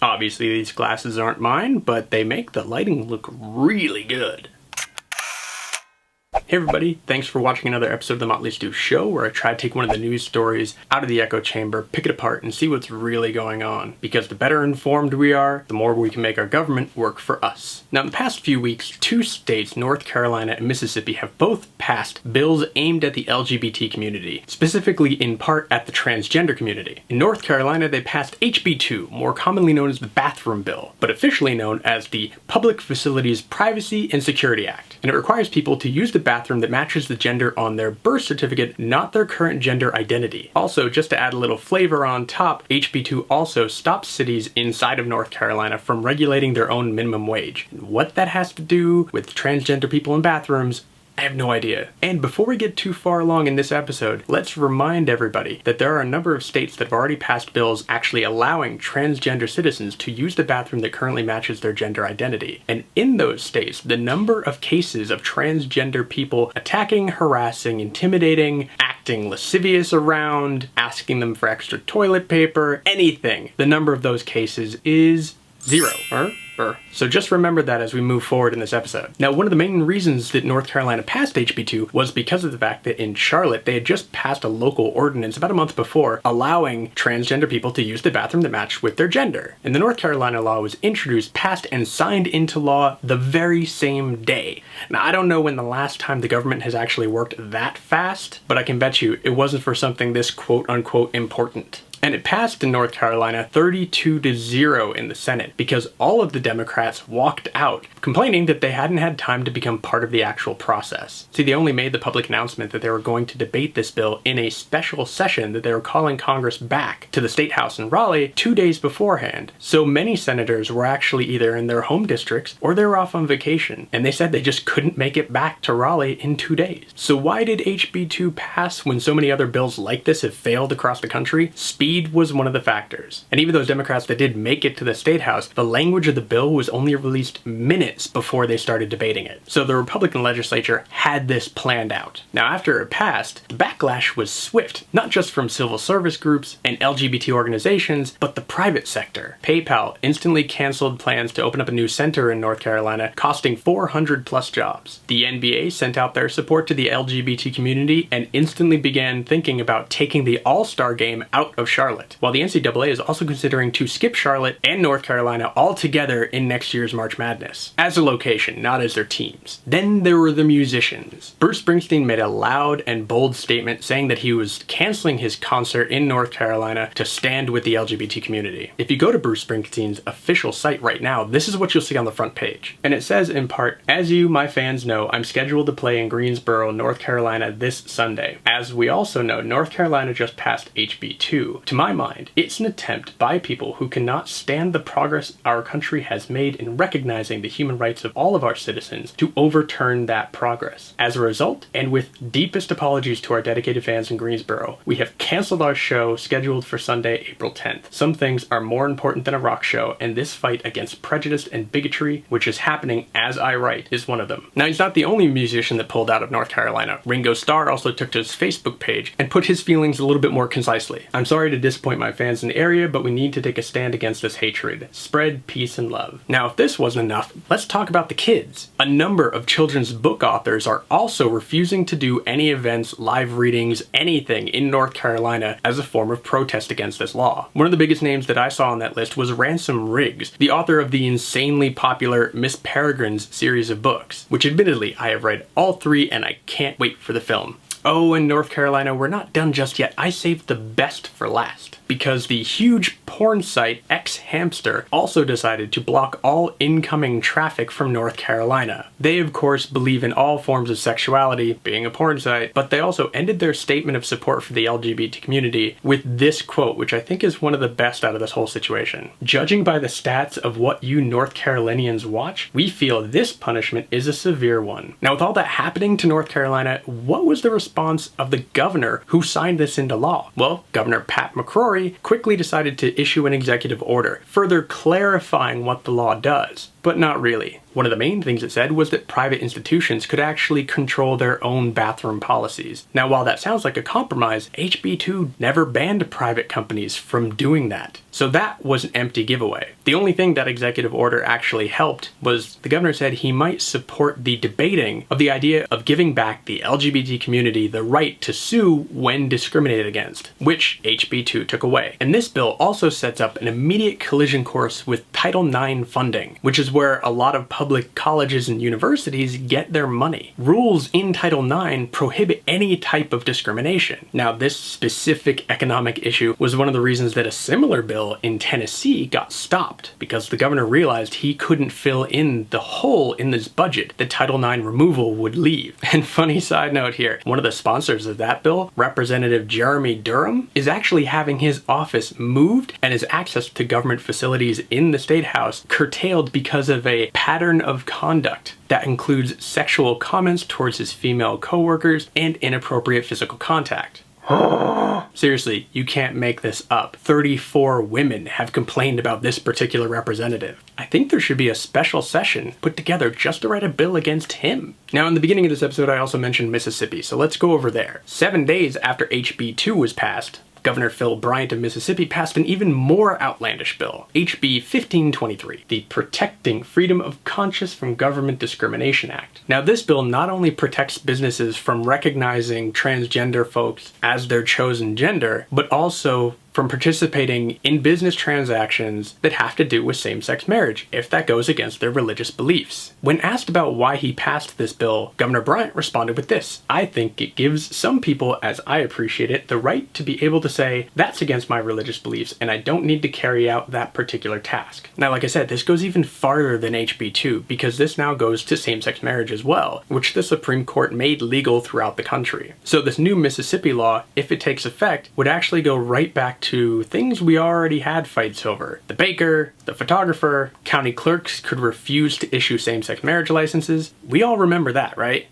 Obviously these glasses aren't mine, but they make the lighting look really good. Hey everybody, thanks for watching another episode of the Motley Show, where I try to take one of the news stories out of the echo chamber, pick it apart, and see what's really going on. Because the better informed we are, the more we can make our government work for us. Now in the past few weeks, two states, North Carolina and Mississippi, have both passed bills aimed at the LGBT community, specifically in part at the transgender community. In North Carolina, they passed HB 2, more commonly known as the Bathroom Bill, but officially known as the Public Facilities Privacy and Security Act. And it requires people to use the bathroom that matches the gender on their birth certificate, not their current gender identity. Also, just to add a little flavor on top, HB 2 also stops cities inside of North Carolina from regulating their own minimum wage. And what that has to do with transgender people in bathrooms, I have no idea. And before we get too far along in this episode, let's remind everybody that there are a number of states that have already passed bills actually allowing transgender citizens to use the bathroom that currently matches their gender identity. And in those states, the number of cases of transgender people attacking, harassing, intimidating, acting lascivious around, asking them for extra toilet paper, anything, the number of those cases is zero. So just remember that as we move forward in this episode. Now, one of the main reasons that North Carolina passed HB 2 was because of the fact that in Charlotte, they had just passed a local ordinance about a month before allowing transgender people to use the bathroom that matched with their gender. And the North Carolina law was introduced, passed, and signed into law the very same day. Now, I don't know when the last time the government has actually worked that fast, but I can bet you it wasn't for something this quote-unquote important. And it passed in North Carolina 32-0 in the Senate because all of the Democrats walked out, complaining that they hadn't had time to become part of the actual process. See, they only made the public announcement that they were going to debate this bill in a special session that they were calling Congress back to the State House in Raleigh 2 days beforehand. So many senators were actually either in their home districts or they were off on vacation, and they said they just couldn't make it back to Raleigh in 2 days. So why did HB 2 pass when so many other bills like this have failed across the country? Speed was one of the factors. And even those Democrats that did make it to the State House, the language of the bill was only released minutes before they started debating it. So the Republican legislature had this planned out. Now, after it passed, the backlash was swift, not just from civil service groups and LGBT organizations, but the private sector. PayPal instantly canceled plans to open up a new center in North Carolina, costing 400 plus jobs. The NBA sent out their support to the LGBT community and instantly began thinking about taking the All-Star game out of Charlotte, while the NCAA is also considering to skip Charlotte and North Carolina altogether in next year's March Madness, as a location, not as their teams. Then there were the musicians. Bruce Springsteen made a loud and bold statement saying that he was canceling his concert in North Carolina to stand with the LGBT community. If you go to Bruce Springsteen's official site right now, this is what you'll see on the front page. And it says in part, "As you, my fans, know, I'm scheduled to play in Greensboro, North Carolina this Sunday. As we also know, North Carolina just passed HB 2. To my mind, it's an attempt by people who cannot stand the progress our country has made in recognizing the human rights of all of our citizens to overturn that progress. As a result, and with deepest apologies to our dedicated fans in Greensboro, we have canceled our show scheduled for Sunday, April 10th. Some things are more important than a rock show, and this fight against prejudice and bigotry, which is happening as I write, is one of them." Now, he's not the only musician that pulled out of North Carolina. Ringo Starr also took to his Facebook page and put his feelings a little bit more concisely. "I'm sorry to disappoint my fans in the area, but we need to take a stand against this hatred. Spread peace and love." Now, if this wasn't enough, let's talk about the kids. A number of children's book authors are also refusing to do any events, live readings, anything in North Carolina as a form of protest against this law. One of the biggest names that I saw on that list was Ransom Riggs, the author of the insanely popular Miss Peregrine's series of books, which admittedly I have read all three and I can't wait for the film. Oh, in North Carolina, we're not done just yet. I saved the best for last. because the huge porn site X Hamster also decided to block all incoming traffic from North Carolina. They of course believe in all forms of sexuality, being a porn site, but they also ended their statement of support for the LGBT community with this quote, which I think is one of the best out of this whole situation. "Judging by the stats of what you North Carolinians watch, we feel this punishment is a severe one." Now with all that happening to North Carolina, what was the response of the governor who signed this into law? Well, Governor Pat McCrory quickly decided to issue an executive order, further clarifying what the law does. But not really. One of the main things it said was that private institutions could actually control their own bathroom policies. Now, while that sounds like a compromise, HB 2 never banned private companies from doing that. So that was an empty giveaway. The only thing that executive order actually helped was the governor said he might support the debating of the idea of giving back the LGBT community the right to sue when discriminated against, which HB 2 took away. And this bill also sets up an immediate collision course with Title IX funding, which is where a lot of public colleges and universities get their money. Rules in Title IX prohibit any type of discrimination. Now, this specific economic issue was one of the reasons that a similar bill in Tennessee got stopped, because the governor realized he couldn't fill in the hole in this budget that Title IX removal would leave. And funny side note here, one of the sponsors of that bill, Representative Jeremy Durham, is actually having his office moved and his access to government facilities in the State House curtailed because of a pattern of conduct that includes sexual comments towards his female coworkers and inappropriate physical contact. Seriously, you can't make this up. 34 women have complained about this particular representative. I think there should be a special session put together just to write a bill against him. Now, in the beginning of this episode, I also mentioned Mississippi, so let's go over there. 7 days after HB 2 was passed, Governor Phil Bryant of Mississippi passed an even more outlandish bill, HB 1523, the Protecting Freedom of Conscience from Government Discrimination Act. Now, this bill not only protects businesses from recognizing transgender folks as their chosen gender, but also from participating in business transactions that have to do with same-sex marriage, if that goes against their religious beliefs. When asked about why he passed this bill, Governor Bryant responded with this: "I think it gives some people, as I appreciate it, the right to be able to say, that's against my religious beliefs, and I don't need to carry out that particular task." Now, like I said, this goes even farther than HB 2, because this now goes to same-sex marriage as well, which the Supreme Court made legal throughout the country. So this new Mississippi law, if it takes effect, would actually go right back to things we already had fights over. The baker, the photographer, county clerks could refuse to issue same-sex marriage licenses. We all remember that, right?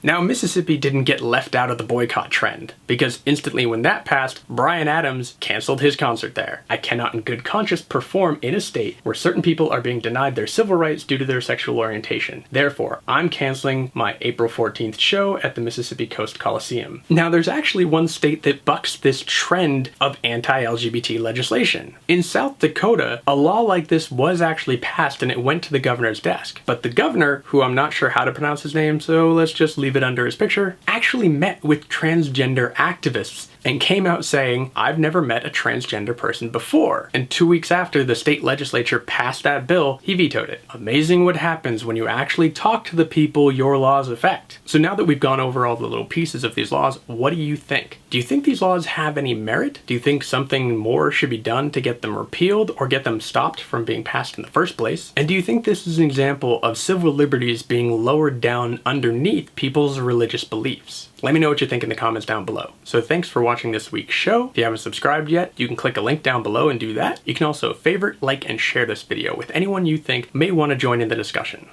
Now, Mississippi didn't get left out of the boycott trend, because instantly when that passed, Bryan Adams canceled his concert there. "I cannot in good conscience perform in a state where certain people are being denied their civil rights due to their sexual orientation. Therefore, I'm canceling my April 14th show at the Mississippi Coast Coliseum." Now, there's actually one state that bucks this trend of anti-LGBT legislation. In South Dakota, a law like this was actually passed and it went to the governor's desk. But the governor, who I'm not sure how to pronounce his name, so let's just leave it under his picture, actually met with transgender activists and came out saying, "I've never met a transgender person before." And 2 weeks after the state legislature passed that bill, he vetoed it. Amazing what happens when you actually talk to the people your laws affect. So now that we've gone over all the little pieces of these laws, what do you think? Do you think these laws have any merit? Do you think something more should be done to get them repealed or get them stopped from being passed in the first place? And do you think this is an example of civil liberties being lowered down underneath people's religious beliefs? Let me know what you think in the comments down below. So thanks for watching this week's show. If you haven't subscribed yet, you can click a link down below and do that. You can also favorite, like, and share this video with anyone you think may want to join in the discussion.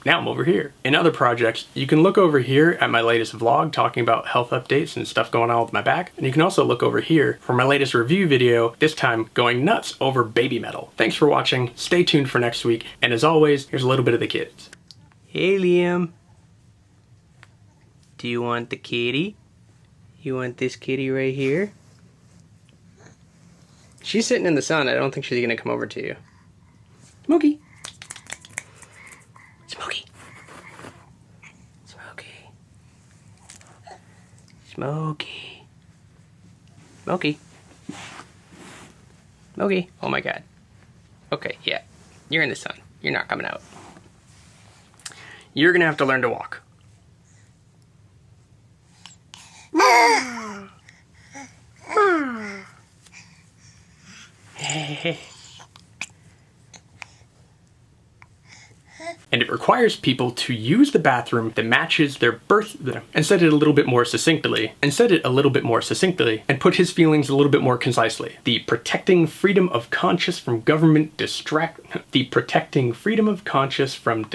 Now I'm over here. In other projects, you can look over here at my latest vlog talking about health updates and stuff going on with my back. And you can also look over here for my latest review video, this time going nuts over baby metal. Thanks for watching. Stay tuned for next week. And as always, here's a little bit of the kids. Hey, Liam. Do you want the kitty? You want this kitty right here? She's sitting in the sun. I don't think she's gonna come over to you. Smokey. Smokey. Smokey. Smokey. Smokey. Smokey. Oh my god. Okay, yeah. You're in the sun. You're not coming out. You're gonna have to learn to walk. And it requires people to use the bathroom that matches their birth and said it a little bit more succinctly, and put his feelings a little bit more concisely. The protecting freedom of conscience from government the protecting freedom of conscience from